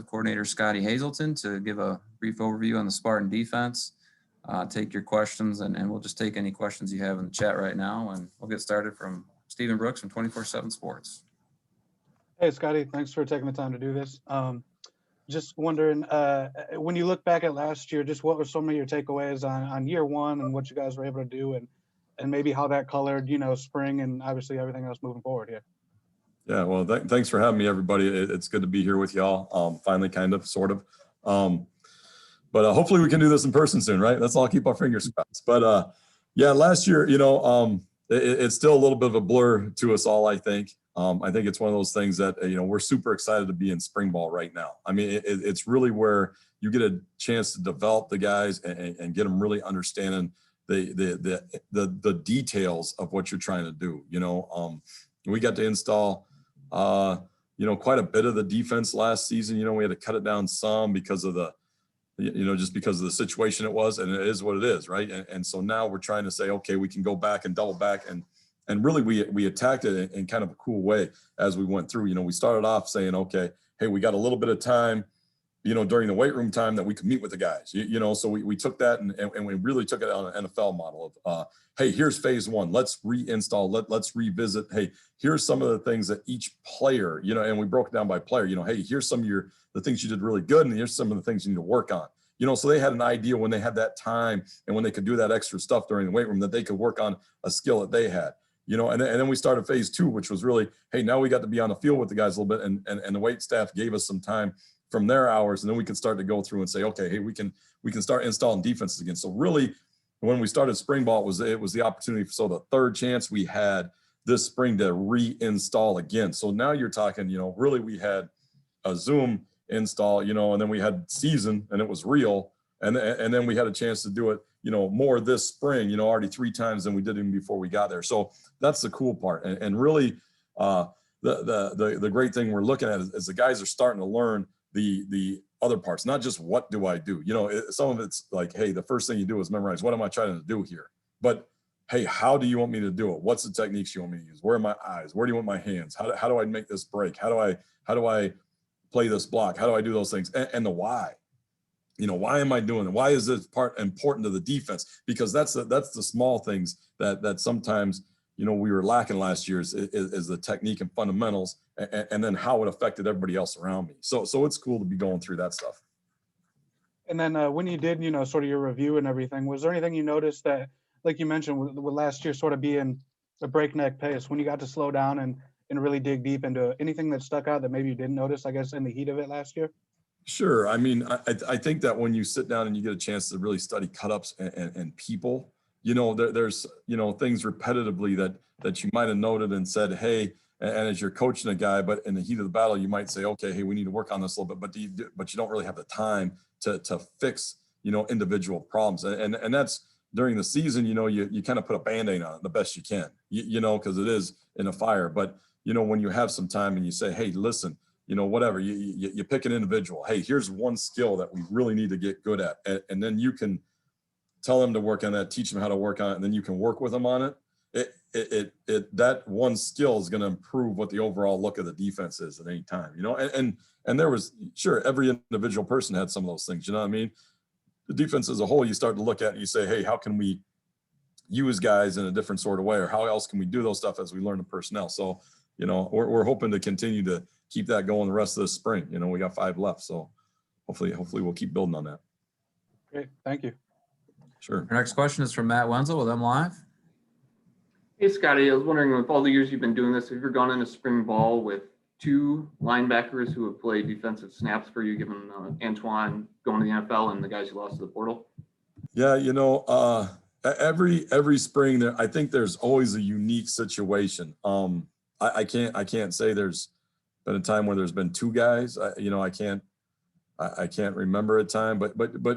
Coordinator Scottie Hazelton to give a brief overview on the Spartan defense. Take your questions, and we'll just take any questions you have in the chat right now, and we'll get started from Stephen Brooks from 24/7 Sports. Hey, Scottie, thanks for taking the time to do this. Just wondering, when you look back at last year, just what were some of your takeaways on year one and what you guys were able to do, and maybe how that colored, spring and obviously everything else moving forward here? Yeah, well, thanks for having me, everybody. It's good to be here with y'all. Finally, kind of, sort of. But hopefully we can do this in person soon, right? Let's all keep our fingers crossed. But yeah, last year, it's still a little bit of a blur to us all, I think. I think it's one of those things that, we're super excited to be in spring ball right now. I mean, it's really where you get a chance to develop the guys and get them really understanding the details of what you're trying to do. We got to install quite a bit of the defense last season. We had to cut it down some because of just because of the situation it was, and it is what it is, right? And so now we're trying to say, okay, we can go back and double back, and really we attacked it in kind of a cool way as we went through. We started off saying, okay, hey, we got a little bit of time, during the weight room time that we could meet with the guys, so we took that and we really took it on an NFL model of, hey, here's phase one. Let's reinstall. Let's revisit. Hey, here's some of the things that each player, and we broke it down by player. Hey, here's some of the things you did really good, and here's some of the things you need to work on. So they had an idea when they had that time and when they could do that extra stuff during the weight room that they could work on a skill that they had. And then we started phase two, which was really, hey, now we got to be on the field with the guys a little bit, and the weight staff gave us some time from their hours, and then we could start to go through and say, okay, hey, we can start installing defenses again. So really, when we started spring ball, it was the opportunity. So the third chance we had this spring to reinstall again. So now you're talking, really we had a Zoom install, and then we had season, and it was real, and then we had a chance to do it, more this spring, already 3 times than we did even before we got there. So that's the cool part, and really the great thing we're looking at is the guys are starting to learn the other parts, not just what do I do. Some of it's like, hey, the first thing you do is memorize, what am I trying to do here? But hey, how do you want me to do it? What's the techniques you want me to use? Where are my eyes? Where do you want my hands? How do I make this break? How do I play this block? How do I do those things? And the why. Why am I doing it? Why is this part important to the defense? Because that's the small things that sometimes we were lacking last year is the technique and fundamentals, and then how it affected everybody else around me. So it's cool to be going through that stuff. And then when you did, sort of your review and everything, was there anything you noticed that, like you mentioned, with last year sort of being a breakneck pace, when you got to slow down and really dig deep into it, anything that stuck out that maybe you didn't notice, I guess, in the heat of it last year? Sure. I mean, I think that when you sit down and you get a chance to really study cut-ups and people, there's, things repetitively that you might have noted and said, hey, and as you're coaching a guy, but in the heat of the battle, you might say, okay, hey, we need to work on this a little bit, but you don't really have the time to fix, individual problems. And that's during the season, you kind of put a Band-Aid on it the best you can, because it is in a fire. But, when you have some time and you say, hey, listen, whatever, you pick an individual, hey, here's one skill that we really need to get good at. And then you can tell them to work on that, teach them how to work on it, and then you can work with them on it. That one skill is going to improve what the overall look of the defense is at any time, and there was, sure, every individual person had some of those things, what I mean? The defense as a whole, you start to look at and you say, hey, how can we use guys in a different sort of way, or how else can we do those stuff as we learn the personnel? So, we're hoping to continue to keep that going the rest of the spring. We got 5 left, so hopefully we'll keep building on that. Great, thank you. Sure. Our next question is from Matt Wenzel with M Live. Hey, Scottie, I was wondering, with all the years you've been doing this, have you ever gone into spring ball with 2 linebackers who have played defensive snaps for you, given Antoine going to the NFL and the guys you lost to the portal? Yeah, every spring there, I think there's always a unique situation. I can't say there's been a time where there's been 2 guys. I can't remember a time, but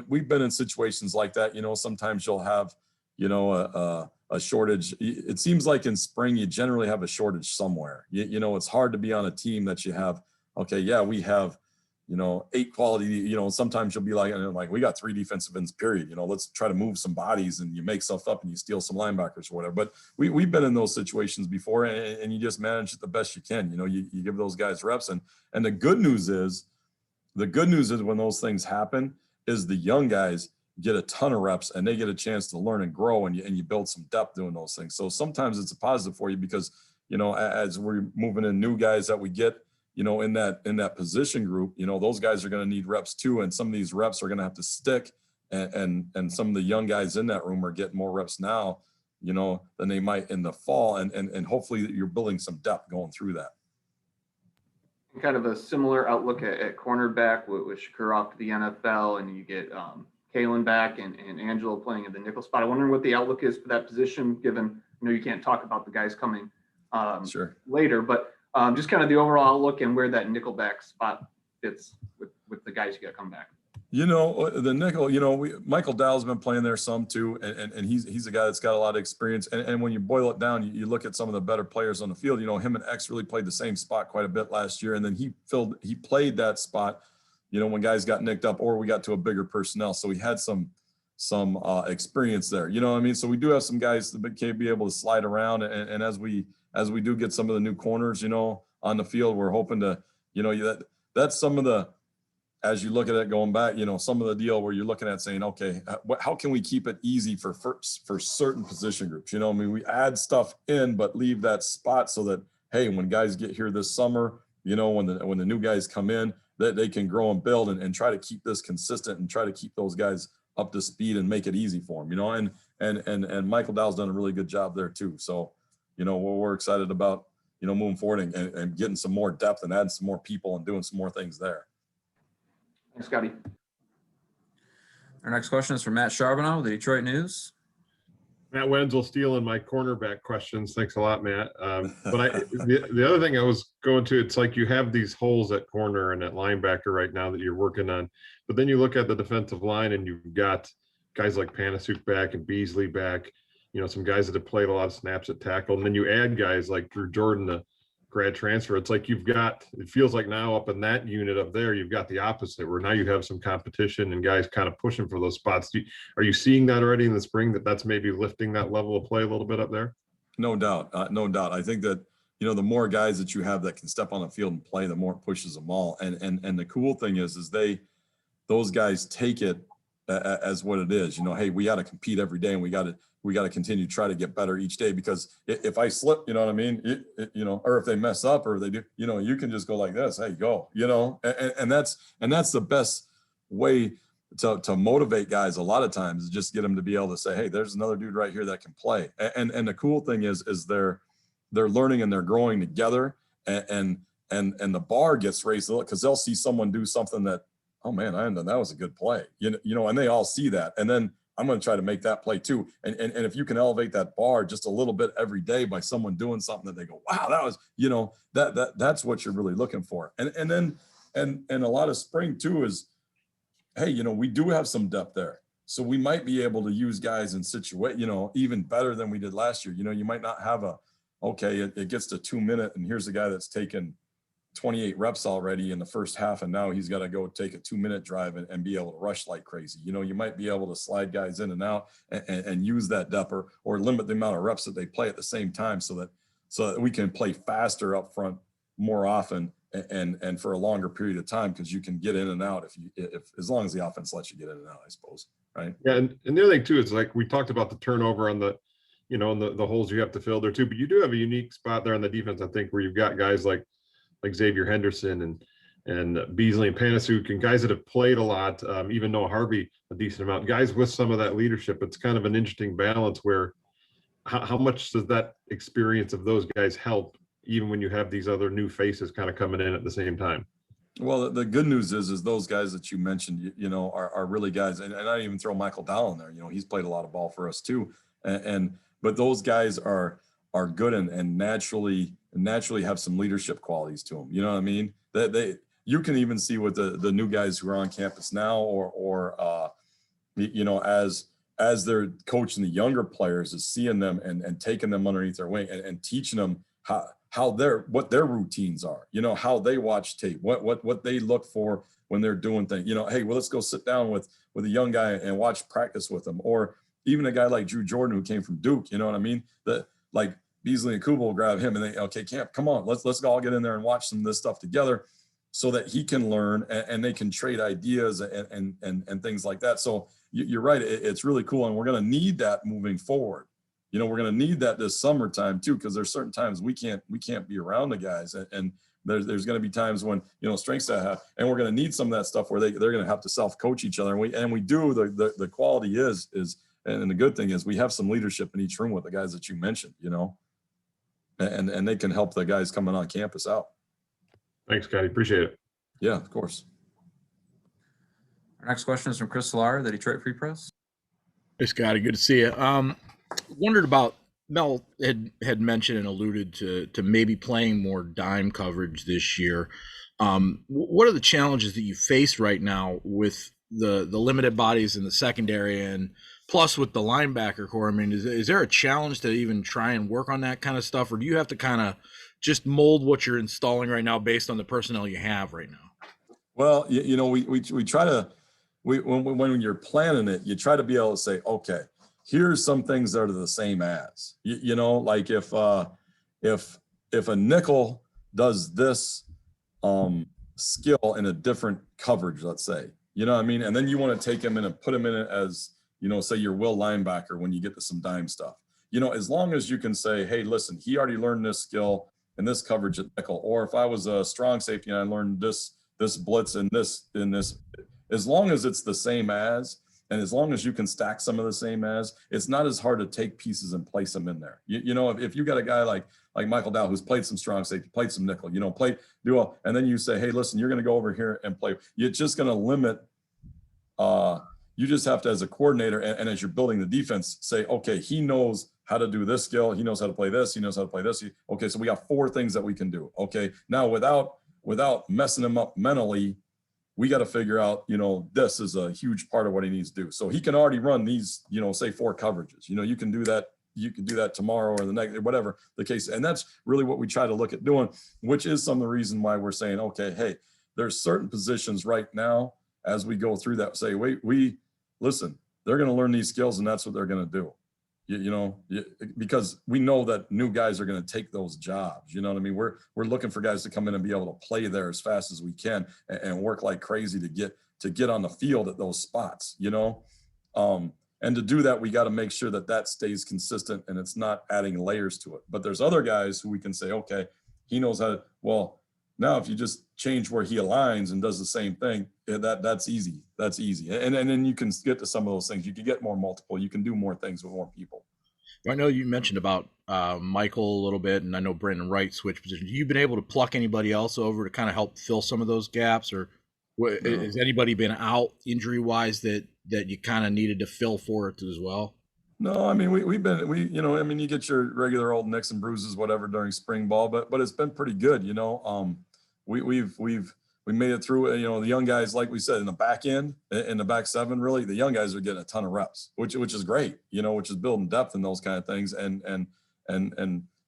we've been in situations like that. Sometimes you'll have, a shortage. It seems like in spring you generally have a shortage somewhere. It's hard to be on a team that you have. Okay, yeah, we have, 8 quality. Sometimes you'll be like we got 3 defensive ends. Period. Let's try to move some bodies, and you make stuff up and you steal some linebackers or whatever. But we've been in those situations before, and you just manage it the best you can. You give those guys reps, and the good news is the good news is when those things happen is the young guys get a ton of reps and they get a chance to learn and grow, and you build some depth doing those things. So sometimes it's a positive for you because, you know, as we're moving in new guys that we get, you know, in that position group, you know, those guys are going to need reps too. And some of these reps are going to have to stick, and some of the young guys in that room are getting more reps now, you know, than they might in the fall. And hopefully you're building some depth going through that. Kind of a similar outlook at cornerback with Shakur off to the NFL, and you get Kalen back and Angelo playing in the nickel spot. I'm wondering what the outlook is for that position, given, you know, you can't talk about the guys coming Sure. later, but just kind of the overall outlook and where that nickelback spot fits with the guys you got coming back. You know, the nickel, you know, Michael Dowell's been playing there some too, and he's a guy that's got a lot of experience. And when you boil it down, you look at some of the better players on the field. You know, him and X really played the same spot quite a bit last year, and then he played that spot, you know, when guys got nicked up or we got to a bigger personnel. So he had some experience there. You know what I mean? So we do have some guys that can be able to slide around, and as we do get some of the new corners, you know, on the field, we're hoping to, you know, that's some of the, as you look at it going back, you know, some of the deal where you're looking at saying, okay, how can we keep it easy for certain position groups? You know, I mean, we add stuff in, but leave that spot so that, hey, when guys get here this summer, you know, when the new guys come in, that they can grow and build and try to keep this consistent and try to keep those guys up to speed and make it easy for them, you know, and Michael Dowell's done a really good job there too. So, you know, we're excited about, you know, moving forward and getting some more depth and adding some more people and doing some more things there. Thanks, Scotty. Our next question is from Matt Charbonneau, the Detroit News. Matt Wenzel stealing my cornerback questions. Thanks a lot, Matt. But the other thing I was going to, it's like you have these holes at corner and at linebacker right now that you're working on. But then you look at the defensive line and you've got guys like Panasiuk back and Beasley back, you know, some guys that have played a lot of snaps at tackle. And then you add guys like Drew Jordan, the grad transfer. It's like it feels like now up in that unit up there, you've got the opposite, where now you have some competition and guys kind of pushing for those spots. Are you seeing that already in the spring, that's maybe lifting that level of play a little bit up there? No doubt. No doubt. I think that, you know, the more guys that you have that can step on the field and play, the more it pushes them all. And the cool thing is those guys take it as what it is. You know, hey, we got to compete every day, and we got to continue to try to get better each day, because if I slip, you know what I mean, you know, or if they mess up or they do, you know, you can just go like this, hey, go, you know, and that's the best way to motivate guys a lot of times, is just get them to be able to say, hey, there's another dude right here that can play. And the cool thing is they're learning and they're growing together, and the bar gets raised a little, because they'll see someone do something that, oh man, I didn't know that was a good play, you know, and they all see that, and then I'm going to try to make that play too. And if you can elevate that bar just a little bit every day by someone doing something that they go, wow, that was, you know, that's what you're really looking for. And then a lot of spring too is, hey, you know, we do have some depth there. So we might be able to use guys in situation, you know, even better than we did last year. You know, you might not have it gets to 2 minutes and here's a guy that's taken 28 reps already in the first half, and now he's got to go take a 2-minute drive and be able to rush like crazy. You know, you might be able to slide guys in and out and use that depth, or limit the amount of reps that they play at the same time, so that we can play faster up front more often and for a longer period of time, because you can get in and out if as long as the offense lets you get in and out, I suppose. Right. Yeah. And the other thing too, is like we talked about the turnover on the, you know, and the holes you have to fill there too, but you do have a unique spot there on the defense, I think, where you've got guys like Xavier Henderson and Beasley and Panasiuk, and guys that have played a lot, even Noah Harvey a decent amount, guys with some of that leadership. It's kind of an interesting balance where how much does that experience of those guys help, even when you have these other new faces kind of coming in at the same time? Well, the good news is those guys that you mentioned, you know, are really guys, and I even throw Michael Dowell in there. You know, he's played a lot of ball for us too, but those guys are good and naturally have some leadership qualities to them. You know what I mean? That you can even see with the new guys who are on campus now, or you know, as they're coaching the younger players, is seeing them and taking them underneath their wing and teaching them what their routines are, you know, how they watch tape, what they look for when they're doing things, you know, hey, well, let's go sit down with a young guy and watch practice with them. Or even a guy like Drew Jordan, who came from Duke, you know what I mean? That, like, Beasley and Kuba will grab him and they, okay, Camp, come on, let's all get in there and watch some of this stuff together, so that he can learn and they can trade ideas and things like that. So you're right. It's really cool. And we're going to need that moving forward. You know, we're going to need that this summertime too, because there's certain times we can't be around the guys, and there's going to be times when, you know, strengths that have, and we're going to need some of that stuff where they're going to have to self-coach each other. And we do. The quality is, and the good thing is we have some leadership in each room with the guys that you mentioned, you know, and they can help the guys coming on campus out. Thanks, Scotty. Appreciate it. Yeah, of course. Our next question is from Chris Solar, the Detroit Free Press. Hey, Scotty, good to see you. Wondered about, Mel had mentioned and alluded to maybe playing more dime coverage this year. What are the challenges that you face right now with the limited bodies in the secondary, and plus with the linebacker core? I mean, is there a challenge to even try and work on that kind of stuff, or do you have to kind of just mold what you're installing right now based on the personnel you have right now? Well, you know, we try to, when you're planning it, you try to be able to say, okay, here's some things that are the same as, you know, like if a nickel does this skill in a different coverage, let's say, you know what I mean? And then you want to take him in and put him in it as, you know, say your will linebacker when you get to some dime stuff. You know, as long as you can say, hey, listen, he already learned this skill in this coverage at nickel, or if I was a strong safety and I learned this blitz and this, as long as it's the same as, and as long as you can stack some of the same as, it's not as hard to take pieces and place them in there. You know, if you got a guy like Michael Dow, who's played some strong safety, played some nickel, you know, dual, and then you say, hey, listen, you're going to go over here and play. You're just going to limit. You just have to, as a coordinator and as you're building the defense, say, okay, he knows how to do this skill. He knows how to play this. He knows how to play this. Okay, so we got 4 things that we can do. Okay, now without messing him up mentally, we got to figure out, you know, this is a huge part of what he needs to do. So he can already run these, you know, say 4 coverages. You know, you can do that. You can do that tomorrow or the next, whatever the case. And that's really what we try to look at doing, which is some of the reason why we're saying, okay, hey, there's certain positions right now as we go through that, say, wait, listen, they're going to learn these skills and that's what they're going to do. You know, because we know that new guys are going to take those jobs. You know what I mean? We're looking for guys to come in and be able to play there as fast as we can and work like crazy to get on the field at those spots, you know? And to do that, we got to make sure that stays consistent and it's not adding layers to it. But there's other guys who we can say, okay, he knows how to, well, now if you just change where he aligns and does the same thing, that's easy. That's easy. And then you can get to some of those things. You can get more multiple. You can do more things with more people. I know you mentioned about Michael a little bit, and I know Brandon Wright switched positions. You've been able to pluck anybody else over to kind of help fill some of those gaps, or has anybody been out injury-wise that you kind of needed to fill for it as well? No, I mean, you know, I mean, you get your regular old nicks and bruises, whatever, during spring ball, but it's been pretty good, you know. We made it through, you know, the young guys, like we said, in the back end, in the back 7, really, the young guys are getting a ton of reps, which is great, you know, which is building depth and those kind of things. And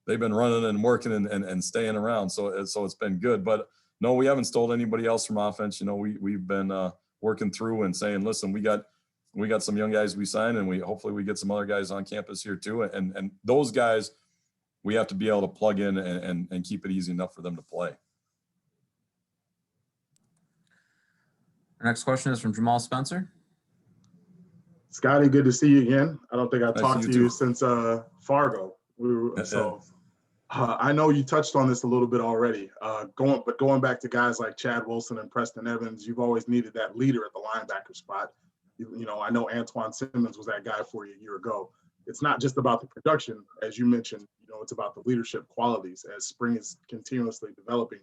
they've been running and working and staying around. So it's been good, but no, we haven't stole anybody else from offense. You know, we've been working through and saying, listen, we got some young guys we signed, and hopefully we get some other guys on campus here too. And those guys, we have to be able to plug in and keep it easy enough for them to play. Our next question is from Jamal Spencer. Scotty, good to see you again. I don't think I Nice talked to to you you too. since Fargo. I know you touched on this a little bit already. Going back to guys like Chad Wilson and Preston Evans, you've always needed that leader at the linebacker spot. You know, I know Antoine Simmons was that guy for you a year ago. It's not just about the production, as you mentioned. You know, it's about the leadership qualities. As spring is continuously developing,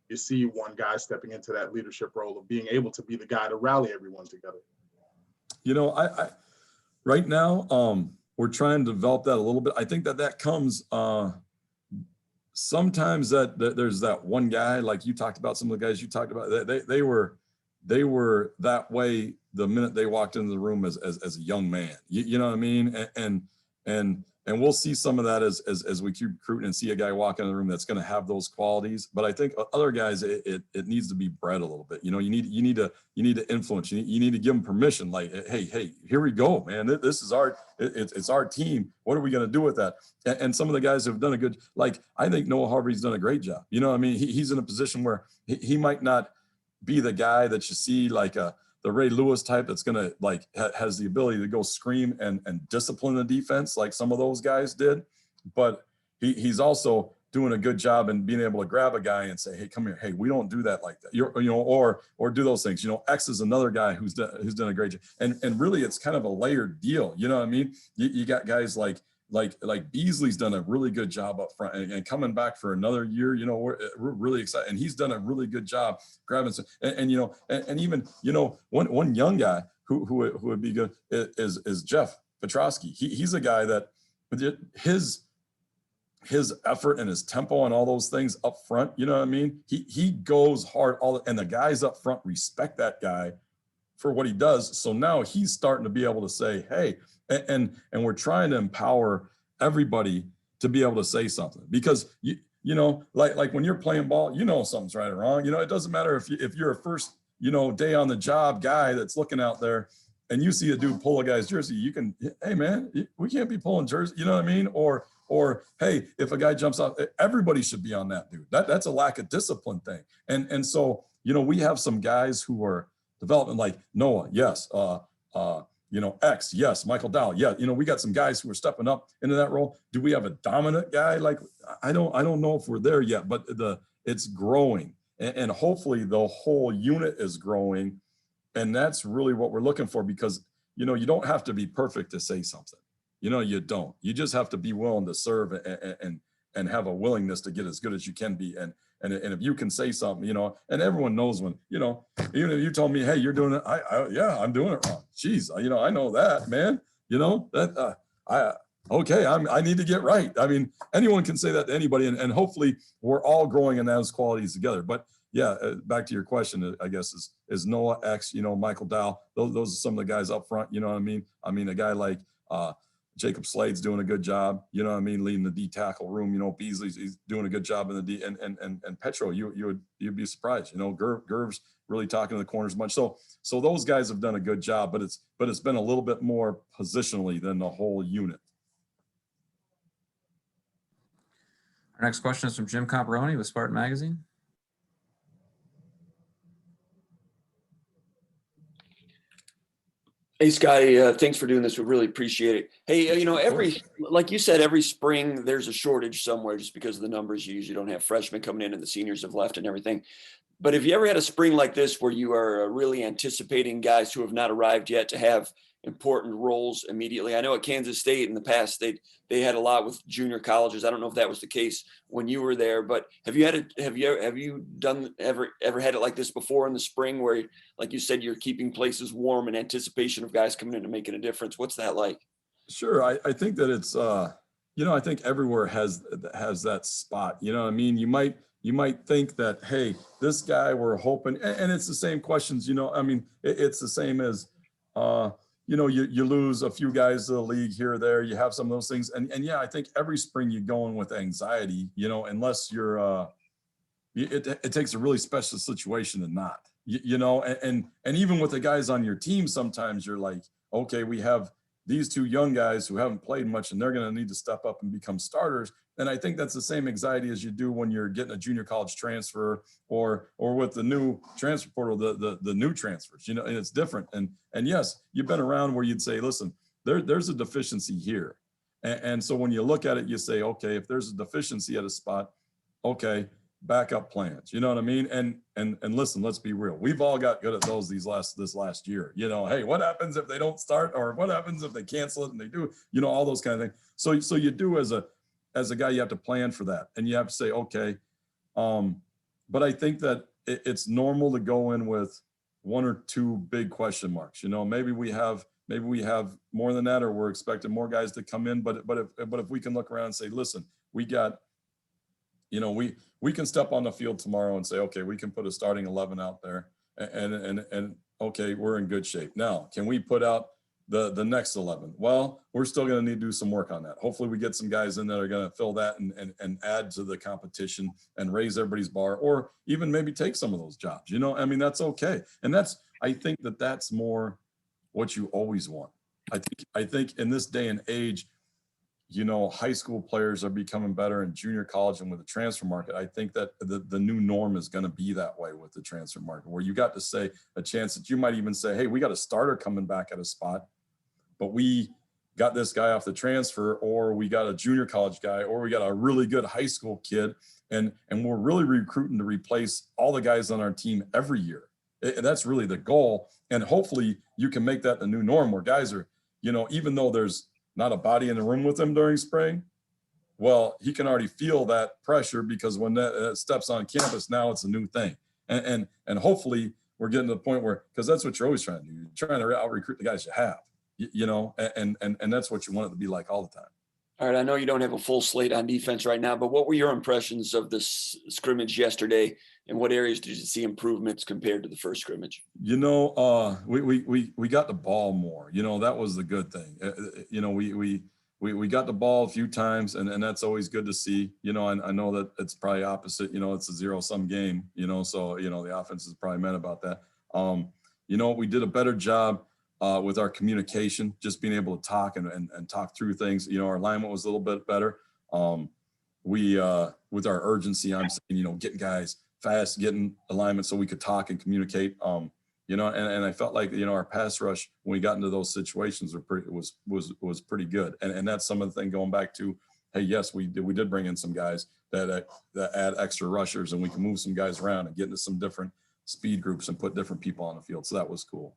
you see one guy stepping into that leadership role of being able to be the guy to rally everyone together. You know, I right now, we're trying to develop that a little bit. I think that comes sometimes that there's that one guy, like you talked about, some of the guys you talked about, they were that way the minute they walked into the room as a young man. You know what I mean? And and we'll see some of that as we keep recruiting and see a guy walk in the room that's going to have those qualities. But I think other guys, it needs to be bred a little bit. You know, you need to influence. You need to give them permission. Like, hey, here we go, man. This is it's our team. What are we going to do with that? And some of the guys have done a good. Like, I think Noah Harvey's done a great job. You know, I mean, he's in a position where he might not be the guy that you see like the Ray Lewis type that's going to like has the ability to go scream and discipline the defense like some of those guys did. But he's also doing a good job in being able to grab a guy and say, hey, come here. Hey, we don't do that like that. Or do those things. You know, X is another guy who's done a great job. And really it's kind of a layered deal. You know what I mean? You got guys like Beasley's done a really good job up front and coming back for another year. You know, we're really excited, and he's done a really good job grabbing some, and you know, and even, you know, one young guy who would be good is Jeff Petrosky. He's a guy that his effort and his tempo and all those things up front, you know what I mean? He goes hard and the guys up front respect that guy for what he does. So now he's starting to be able to say, hey, and we're trying to empower everybody to be able to say something, because you know, like when you're playing ball, you know, something's right or wrong. You know, it doesn't matter if you're a first, you know, day on the job guy that's looking out there and you see a dude pull a guy's jersey, you can, hey man, we can't be pulling jersey. You know what I mean? Or hey, if a guy jumps out, everybody should be on that dude. That's a lack of discipline thing. And so, you know, we have some guys who are developing, like Noah, yes, you know, X, yes, Michael Dow, yeah, you know, we got some guys who are stepping up into that role. Do we have a dominant guy? Like, I don't know if we're there yet, but it's growing, and hopefully the whole unit is growing, and that's really what we're looking for, because, you know, you don't have to be perfect to say something. You know, you don't. You just have to be willing to serve and have a willingness to get as good as you can be. And if you can say something, you know, and everyone knows when, you know, even if you told me, hey, you're doing it, yeah, I'm doing it wrong. Jeez, you know, I know that, man. You know, that I need to get right. I mean, anyone can say that to anybody, and hopefully we're all growing in those qualities together. But yeah, back to your question, I guess is Noah, X, you know, Michael Dow. Those are some of the guys up front. You know what I mean? I mean, a guy like Jacob Slade's doing a good job, you know what I mean, leading the D tackle room. You know, Beasley's he's doing a good job in the D, and Petro, you'd be surprised. You know, Gerv's really talking to the corners much. So those guys have done a good job, but it's been a little bit more positionally than the whole unit. Our next question is from Jim Comparoni with Spartan Magazine. Hey, Scottie, thanks for doing this. We really appreciate it. Hey, you know, like you said, every spring there's a shortage somewhere just because of the numbers. You usually don't have freshmen coming in and the seniors have left and everything. But have you ever had a spring like this where you are really anticipating guys who have not arrived yet to have important roles immediately? I know at Kansas State in the past, they had a lot with junior colleges. I don't know if that was the case when you were there, but have you ever had it like this before in the spring where, like you said, you're keeping places warm in anticipation of guys coming in and making a difference? What's that like? Sure. I think that it's, you know, I think everywhere has that spot, you know what I mean? You might think that, hey, this guy we're hoping, and it's the same questions, you know, I mean, it's the same as, you know, you lose a few guys to the league here or there, you have some of those things. And yeah, I think every spring you go in with anxiety, you know, unless you're, it takes a really special situation to not, you know, and even with the guys on your team, sometimes you're like, okay, we have these two young guys who haven't played much and they're going to need to step up and become starters. And I think that's the same anxiety as you do when you're getting a junior college transfer or with the new transfer portal, the new transfers, you know, and it's different. And yes, you've been around where you'd say, listen, there's a deficiency here. And so when you look at it, you say, okay, if there's a deficiency at a spot, okay, backup plans, you know what I mean? And listen, let's be real. We've all got good at those this last year. You know, hey, what happens if they don't start, or what happens if they cancel it and they do, you know, all those kind of things. So you do as a guy, you have to plan for that, and you have to say, okay. But I think that it's normal to go in with one or two big question marks. You know, maybe we have more than that, or we're expecting more guys to come in. But if we can look around and say, listen, we got, you know, we can step on the field tomorrow and say, okay, we can put a starting 11 out there, and okay, we're in good shape. Now, can we put out the next 11. Well, we're still going to need to do some work on that. Hopefully we get some guys in that are going to fill that and add to the competition and raise everybody's bar, or even maybe take some of those jobs. You know, I mean, that's okay. And I think that's more what you always want. I think in this day and age, you know, high school players are becoming better in junior college, and with the transfer market, I think that the new norm is going to be that way with the transfer market, where you got to say a chance that you might even say, hey, we got a starter coming back at a spot, but we got this guy off the transfer, or we got a junior college guy, or we got a really good high school kid, and we're really recruiting to replace all the guys on our team every year. That's really the goal. And hopefully you can make that the new norm, where guys are, you know, even though there's not a body in the room with him during spring, well, he can already feel that pressure, because when that steps on campus, now it's a new thing. And hopefully we're getting to the point where, because that's what you're always trying to do. You're trying to out recruit the guys you have, you know, and that's what you want it to be like all the time. All right, I know you don't have a full slate on defense right now, but what were your impressions of this scrimmage yesterday, and what areas did you see improvements compared to the first scrimmage? You know, we got the ball more. You know, that was the good thing. You know, we got the ball a few times, and that's always good to see. You know, I know that it's probably opposite. You know, it's a zero-sum game. You know, so you know the offense is probably meant about that. You know, we did a better job with our communication, just being able to talk and talk through things. You know, our alignment was a little bit better. We with our urgency, I'm saying, you know, getting guys fast, getting alignment so we could talk and communicate. You know, and I felt like, you know, our pass rush when we got into those situations was pretty good. And that's some of the thing going back to, hey, yes, we did bring in some guys that add extra rushers, and we can move some guys around and get into some different speed groups and put different people on the field. So that was cool.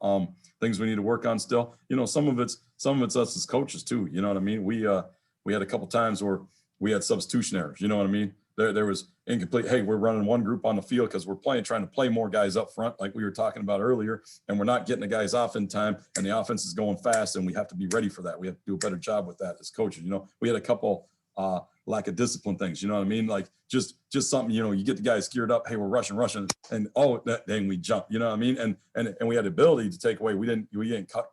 Things we need to work on still. You know, some of it's us as coaches too. You know what I mean? We had a couple times where we had substitution errors. You know what I mean? There was incomplete. Hey, we're running one group on the field because we're trying to play more guys up front, like we were talking about earlier, and we're not getting the guys off in time, and the offense is going fast, and we have to be ready for that. We have to do a better job with that as coaches. You know, we had a couple lack of discipline things. You know what I mean? Like just something. You know, you get the guys geared up. Hey, we're rushing, and then we jump. You know what I mean? And we had the ability to take away. We didn't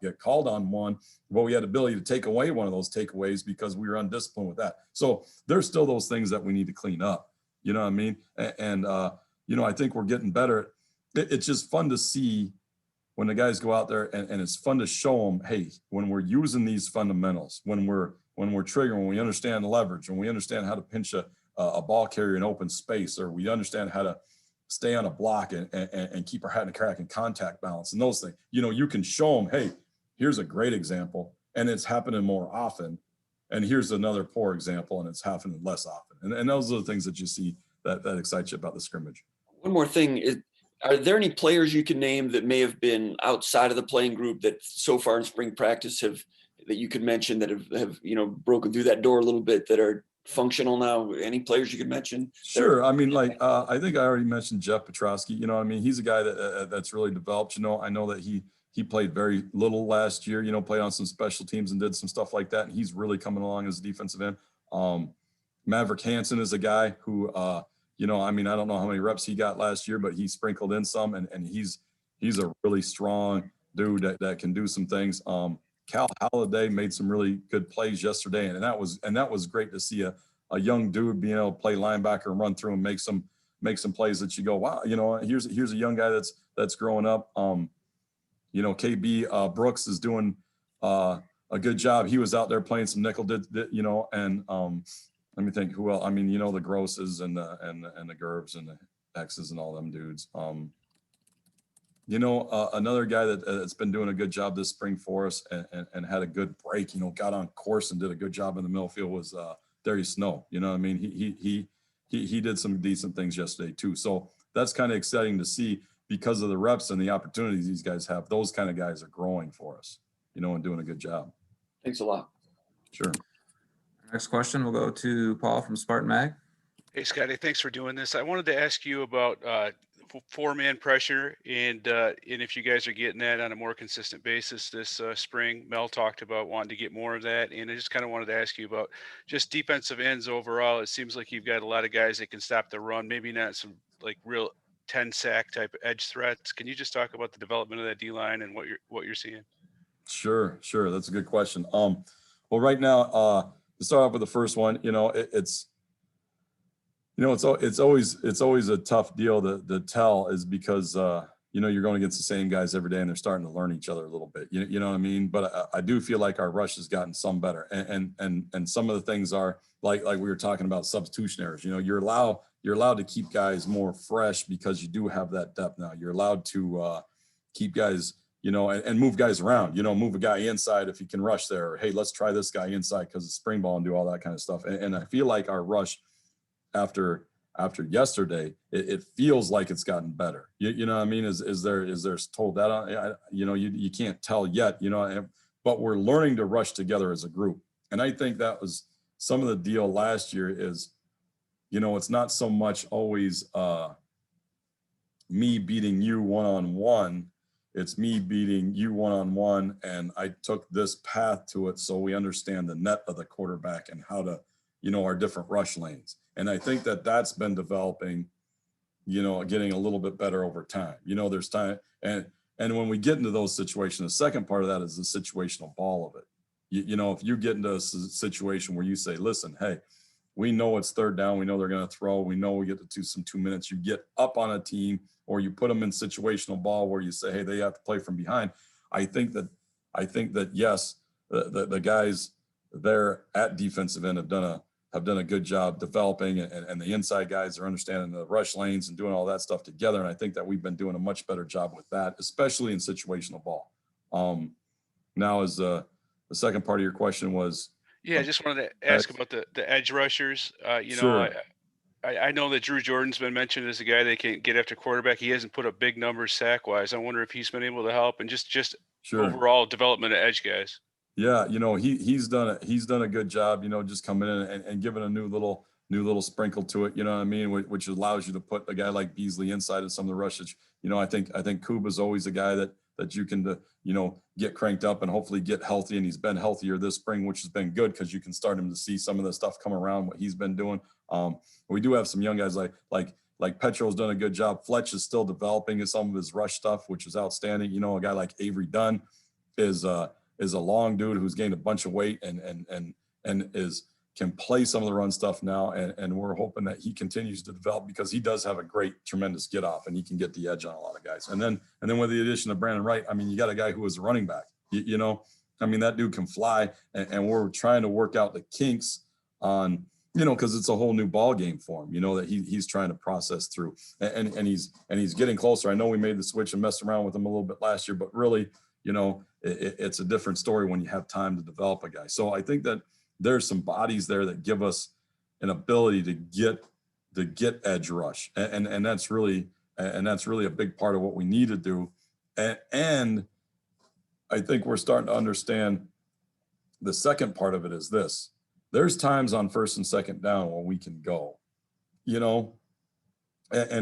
get called on one, but we had the ability to take away one of those takeaways because we were undisciplined with that. So there's still those things that we need to clean up. You know what I mean? And you know, I think we're getting better. It's just fun to see when the guys go out there, and it's fun to show them, hey, when we're using these fundamentals, when we're triggering, when we understand the leverage, when we understand how to pinch a ball carrier in open space, or we understand how to stay on a block and keep our hat in the crack and contact balance and those things, you know, you can show them, hey, here's a great example, and it's happening more often. And here's another poor example, and it's happening less often. And those are the things that you see that excite you about the scrimmage. One more thing is, are there any players you can name that may have been outside of the playing group that so far in spring practice that you could mention that have you know, broken through that door a little bit, that are functional now? Any players you could mention? Sure. I mean, like, I think I already mentioned Jeff Petrosky. You know, I mean, he's a guy that's really developed. You know, I know that he played very little last year, you know, played on some special teams and did some stuff like that. And he's really coming along as a defensive end. Maverick Hansen is a guy who, you know, I mean, I don't know how many reps he got last year, but he sprinkled in some, and he's a really strong dude that can do some things. Cal Halliday made some really good plays yesterday, and that was great to see a young dude being able to play linebacker and run through and make some plays that you go, wow, you know, here's a young guy that's growing up. You know, KB Brooks is doing a good job. He was out there playing some nickel, you know, and let me think who else. I mean, you know, the Grosses and the Gerbs and the X's and all them dudes. You know, another guy that's been doing a good job this spring for us and had a good break, you know, got on course and did a good job in the middle field was Darius Snow. You know what I mean? He did some decent things yesterday too. So that's kind of exciting to see, because of the reps and the opportunities these guys have. Those kind of guys are growing for us, you know, and doing a good job. Thanks a lot. Sure. Next question, we'll go to Paul from Spartan Mag. Hey, Scotty, thanks for doing this. I wanted to ask you about four-man pressure and if you guys are getting that on a more consistent basis this spring. Mel talked about wanting to get more of that, and I just kind of wanted to ask you about just defensive ends overall. It seems like you've got a lot of guys that can stop the run, maybe not some like real 10-sack type edge threats. Can you just talk about the development of that D-line and what you're seeing? Sure. That's a good question. Well, right now, to start off with the first one, it's always a tough deal to tell, is because, you're going against the same guys every day and they're starting to learn each other a little bit. You know what I mean? But I do feel like our rush has gotten some better. And some of the things are like we were talking about substitution errors. You're allowed to keep guys more fresh because you do have that depth now. You're allowed to keep guys, and move guys around, move a guy inside if he can rush there. Or, hey, let's try this guy inside because it's spring ball, and do all that kind of stuff. And I feel like our rush after yesterday, it feels like it's gotten better. You know what I mean? Is there told that on, you can't tell yet, but we're learning to rush together as a group. And I think that was some of the deal last year is, it's not so much always me beating you one-on-one. It's me beating you one-on-one, and I took this path to it so we understand the net of the quarterback and how to, our different rush lanes. And I think that that's been developing, getting a little bit better over time. There's time, and when we get into those situations, the second part of that is the situational ball of it. If you get into a situation where you say, listen, hey, we know it's third down, we know they're going to throw, we know we get to some 2 minutes, you get up on a team, or you put them in situational ball where you say, hey, they have to play from behind. I think that yes, the guys there at defensive end have done a good job developing, and the inside guys are understanding the rush lanes and doing all that stuff together. And I think that we've been doing a much better job with that, especially in situational ball. Now, as the second part of your question was, Yeah, I just wanted to ask about the edge rushers. Sure. I know that Drew Jordan's been mentioned as a guy that can get after quarterback. He hasn't put up big numbers sack wise. I wonder if he's been able to help, and just Sure. overall development of edge guys. Yeah, he's done a good job, just coming in and giving a new little sprinkle to it, you know what I mean, which allows you to put a guy like Beasley inside of some of the rushes. I think Kuba's always a guy that you can get cranked up and hopefully get healthy, and he's been healthier this spring, which has been good because you can start him to see some of the stuff come around, what he's been doing. We do have some young guys like Petro's done a good job. Fletch is still developing some of his rush stuff, which is outstanding. A guy like Avery Dunn is a long dude who's gained a bunch of weight and can play some of the run stuff now. And we're hoping that he continues to develop because he does have a great, tremendous get off, and he can get the edge on a lot of guys. And then with the addition of Brandon Wright, I mean, you got a guy who is a running back, that dude can fly, and we're trying to work out the kinks on, cause it's a whole new ball game for him, that he's trying to process through, and he's getting closer. I know we made the switch and messed around with him a little bit last year, but really, it's a different story when you have time to develop a guy. So I think that there's some bodies there that give us an ability to get edge rush. And that's really a big part of what we need to do. And I think we're starting to understand the second part of it is this. There's times on first and second down when we can go, and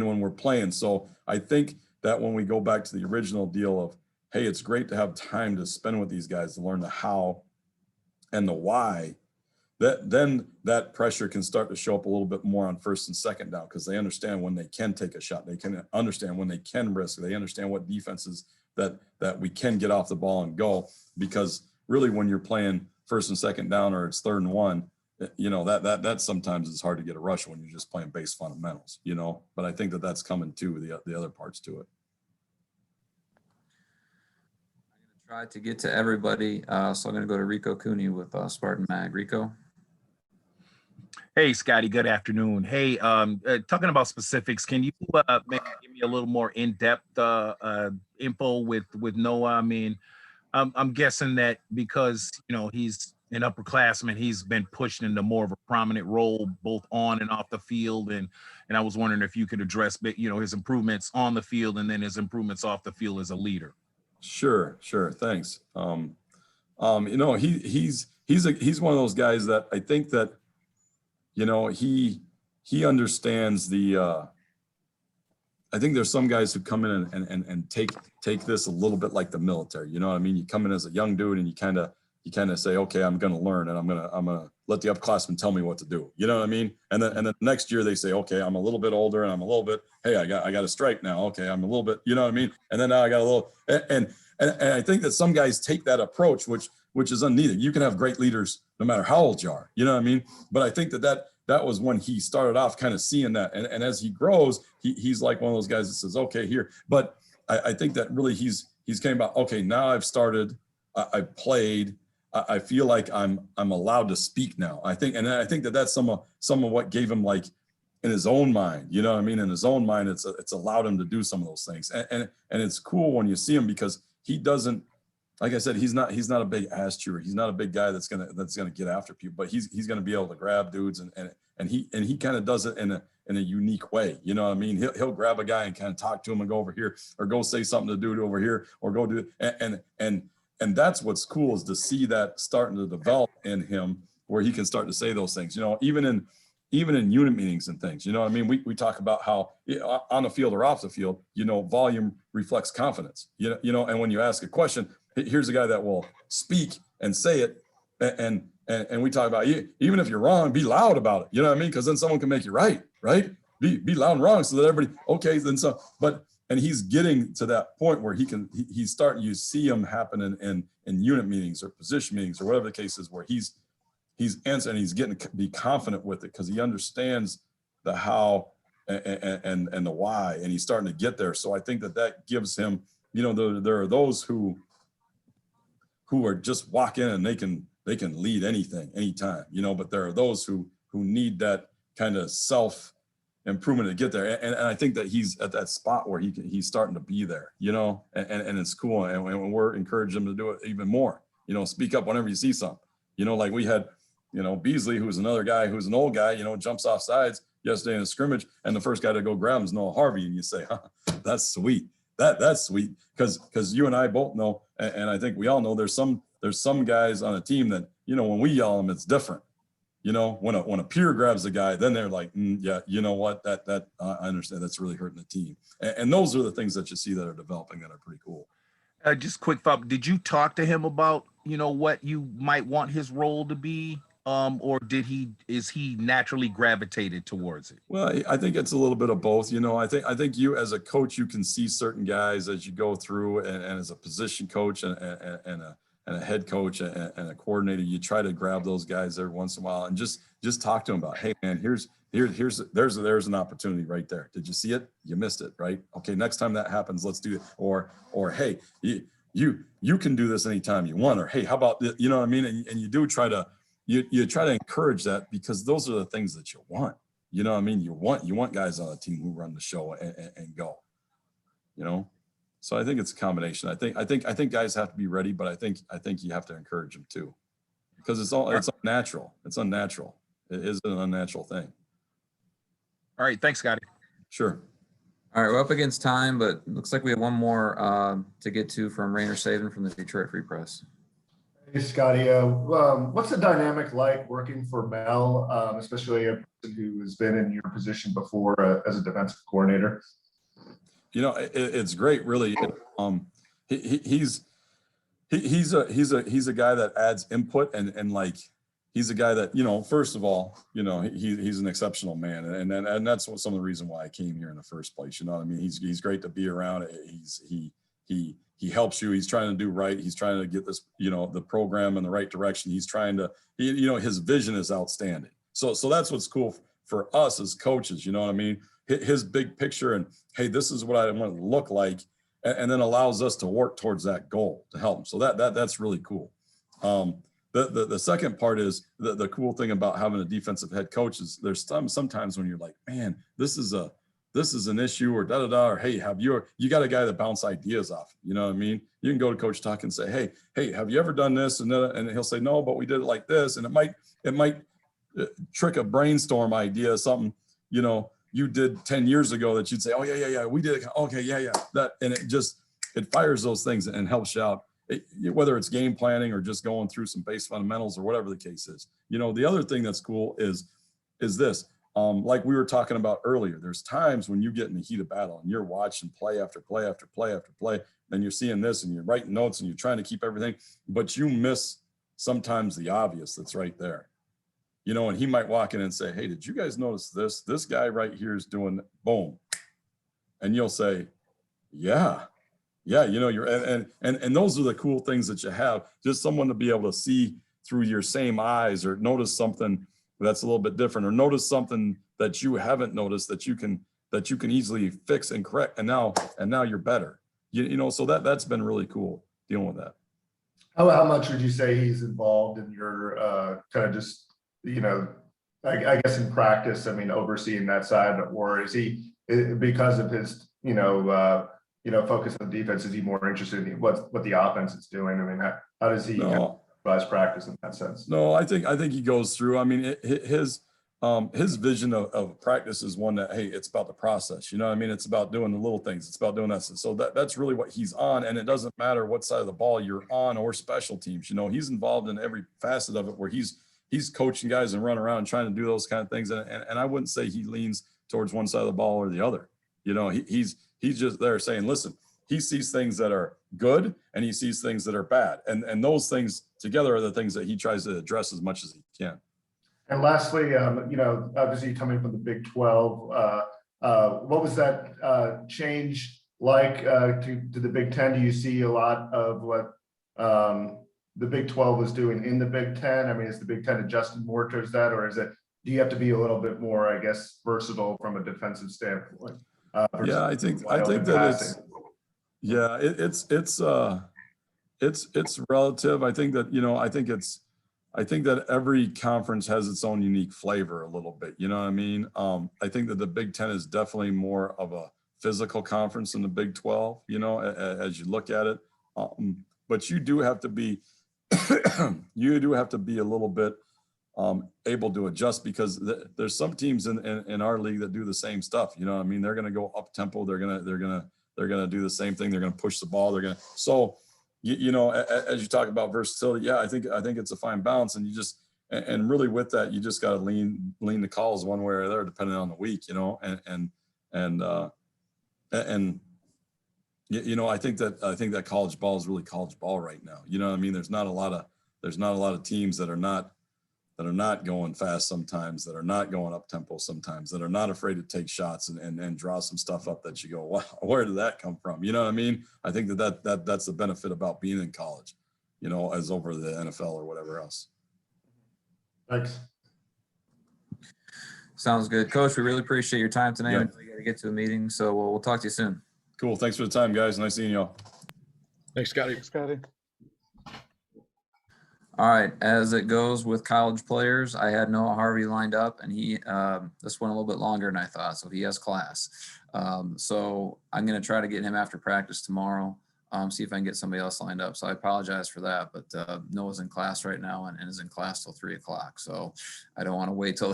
when we're playing. So I think that when we go back to the original deal of, hey, it's great to have time to spend with these guys to learn the how and the why, then that pressure can start to show up a little bit more on first and second down, because they understand when they can take a shot. They can understand when they can risk. They understand what defenses that we can get off the ball and go, because really when you're playing first and second down or it's 3rd and 1, that sometimes it's hard to get a rush when you're just playing base fundamentals, but I think that that's coming to the other parts to it. Try to get to everybody. So I'm going to go to Rico Cooney with Spartan Mag. Rico. Hey, Scotty, good afternoon. Hey, talking about specifics, can you maybe give me a little more in-depth info with Noah? I mean, I'm guessing that because, he's an upperclassman, he's been pushed into more of a prominent role, both on and off the field. And I was wondering if you could address, his improvements on the field and then his improvements off the field as a leader. Sure. Thanks. He's one of those guys that I think that, he understands I think there's some guys who come in and take this a little bit like the military. You know what I mean? You come in as a young dude and you kind of kind of say, okay, I'm going to learn, and I'm going to let the upperclassmen tell me what to do. You know what I mean? And then next year they say, okay, I'm a little bit older and I'm a little bit, hey, I got a stripe now. Okay, I'm a little bit, you know what I mean? And then now I got a little, and I think that some guys take that approach, which is unneeded. You can have great leaders no matter how old you are. You know what I mean? But I think that was when he started off kind of seeing that, and as he grows, he's like one of those guys that says, okay, here. But I think that really he's came about, okay, now I've started, I've played, I feel like I'm allowed to speak now. I think that that's some of what gave him, like, in his own mind, you know what I mean? In his own mind, it's allowed him to do some of those things. And it's cool when you see him, because he doesn't, like I said, he's not a big ass chewer. He's not a big guy that's gonna get after people, but he's gonna be able to grab dudes, and he kind of does it in a unique way. You know what I mean? He'll grab a guy and kind of talk to him and go over here, or go say something to dude over here, or go do it. And that's what's cool, is to see that starting to develop in him, where he can start to say those things, you know, even in unit meetings and things, you know what I mean? We talk about how, on the field or off the field, you know, volume reflects confidence, you know, and when you ask a question, here's a guy that will speak and say it. And we talk about, even if you're wrong, be loud about it. You know what I mean? Because then someone can make you right? Be loud and wrong, so that everybody, okay, then so, and he's getting to that point where he's starting, you see him happen in unit meetings or position meetings or whatever the case is, where he's answering, he's getting to be confident with it, because he understands the how and the why, and he's starting to get there. So I think that gives him, you know, there are those who are just walk in and they can lead anything, anytime, you know, but there are those who need that kind of self improvement to get there. And I think that he's at that spot where he's starting to be there, you know, and it's cool. And we're encouraging him to do it even more, you know, speak up whenever you see something, you know, like we had, you know, Beasley, who's another guy, who's an old guy, you know, jumps off sides yesterday in a scrimmage, and the first guy to go grab him is Noah Harvey. And you say, huh, that's sweet. That's sweet. Cause you and I both know, and I think we all know, there's some guys on a team that, you know, when we yell them, it's different. You know, when a peer grabs a guy, then they're like, yeah, you know what, that I understand, that's really hurting the team. And those are the things that you see that are developing that are pretty cool. Just quick thought, did you talk to him about, you know, what you might want his role to be? Or is he naturally gravitated towards it? Well, I think it's a little bit of both. You know, I think you as a coach, you can see certain guys as you go through, and as a position coach and a head coach and a coordinator, you try to grab those guys every once in a while and just talk to them about, hey man, there's an opportunity right there. Did you see it? You missed it, right? Okay, next time that happens, let's do it. Or hey, you can do this anytime you want. Or hey, how about, you know what I mean? And you do try to you try to encourage that, because those are the things that you want. You know what I mean? You want guys on a team who run the show and go, you know? So I think it's a combination. I think guys have to be ready, but I think you have to encourage them too, because it's unnatural. It's unnatural. It is an unnatural thing. All right. Thanks, Scottie. Sure. All right, we're up against time, but looks like we have one more to get to from Rainer Saban from the Detroit Free Press. Hey, Scottie, what's the dynamic like working for Mel, especially a person who has been in your position before as a defensive coordinator? You know, it's great, really. He's a guy that adds input, and like, he's a guy that, you know, first of all, you know, he's an exceptional man, and that's some of the reason why I came here in the first place. You know what I mean? He's great to be around. He helps you. He's trying to do right. He's trying to get this, you know, the program in the right direction. He's trying to, you know, his vision is outstanding. So that's what's cool for us as coaches. You know what I mean? His big picture, and hey, this is what I want it to look like, and then allows us to work towards that goal to help him. So that's really cool. The second part is the cool thing about having a defensive head coach is there's sometimes when you're like, man, this is an issue, or or hey, you got a guy that bounce ideas off. You know what I mean? You can go to Coach Tuck and say, hey, have you ever done this? And he'll say, no, but we did it like this. And it might trick a brainstorm idea, something, you know, you did 10 years ago that you'd say, oh yeah, we did it. Okay, yeah. And it fires those things and helps you out. Whether it's game planning or just going through some base fundamentals or whatever the case is. You know, the other thing that's cool is this. Like we were talking about earlier, there's times when you get in the heat of battle and you're watching play after play after play after play, and you're seeing this and you're writing notes and you're trying to keep everything, but you miss sometimes the obvious that's right there. You know, and he might walk in and say, hey, did you guys notice this? This guy right here is doing boom. And you'll say, yeah, you know, and those are the cool things that you have. Just someone to be able to see through your same eyes, or notice something that's a little bit different, or notice something that you haven't noticed that you can easily fix and correct. And now you're better. You know, so that's been really cool dealing with that. How much would you say he's involved in your kind of just, you know, I guess in practice, I mean, overseeing that side, or is he, because of his, focus on defense, is he more interested in what the offense is doing? I mean, how does he advise practice in that sense? No, I think he goes through. I mean, his vision of practice is one that, hey, it's about the process. You know what I mean? It's about doing the little things. It's about doing that. So that's really what he's on. And it doesn't matter what side of the ball you're on or special teams. You know, he's involved in every facet of it, where he's coaching guys and running around and trying to do those kind of things. And I wouldn't say he leans towards one side of the ball or the other. You know, he's just there saying, listen, he sees things that are good and he sees things that are bad. And those things together are the things that he tries to address as much as he can. And lastly, obviously coming from the Big 12, what was that change like to the Big 10? Do you see a lot of what the Big 12 was doing in the Big 10? I mean, is the Big 10 adjusting more towards that, or do you have to be a little bit more, I guess, versatile from a defensive standpoint? Yeah, I think that it's relative. I think that, I think that every conference has its own unique flavor a little bit. You know what I mean? I think that the Big 10 is definitely more of a physical conference than the Big 12, you know, as you look at it. But you do have to be, you do have to be a little bit able to adjust, because there's some teams in our league that do the same stuff. You know what I mean? They're going to go up tempo. They're going to do the same thing. They're going to push the ball. So, you know, as you talk about versatility, yeah, I think it's a fine balance, and and really with that, you just got to lean the calls one way or the other, depending on the week, you know, and you know, I think that college ball is really college ball right now. You know what I mean? There's not a lot of teams that are not going fast sometimes, that are not going up tempo sometimes, that are not afraid to take shots and draw some stuff up that you go, wow, where did that come from? You know what I mean? I think that's the benefit about being in college, you know, as over the NFL or whatever else. Thanks. Sounds good. Coach, we really appreciate your time tonight. Yeah. I know you got to get to a meeting, so we'll talk to you soon. Cool. Thanks for the time, guys. Nice seeing y'all. Thanks, Scotty. Thanks, Scotty. All right, as it goes with college players, I had Noah Harvey lined up, and he this went a little bit longer than I thought, so he has class. So I'm going to try to get him after practice tomorrow, see if I can get somebody else lined up. So I apologize for that, but Noah's in class right now and is in class till 3 o'clock. So I don't want to wait till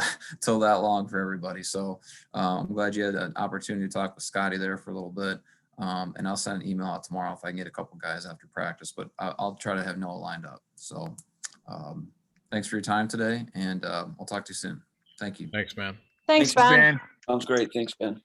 that long for everybody. So I'm glad you had an opportunity to talk with Scotty there for a little bit. And I'll send an email out tomorrow if I can get a couple guys after practice, but I'll try to have Noah lined up. So thanks for your time today, and I'll talk to you soon. Thank you. Thanks, man. Thanks, Ben. Sounds great. Thanks, Ben.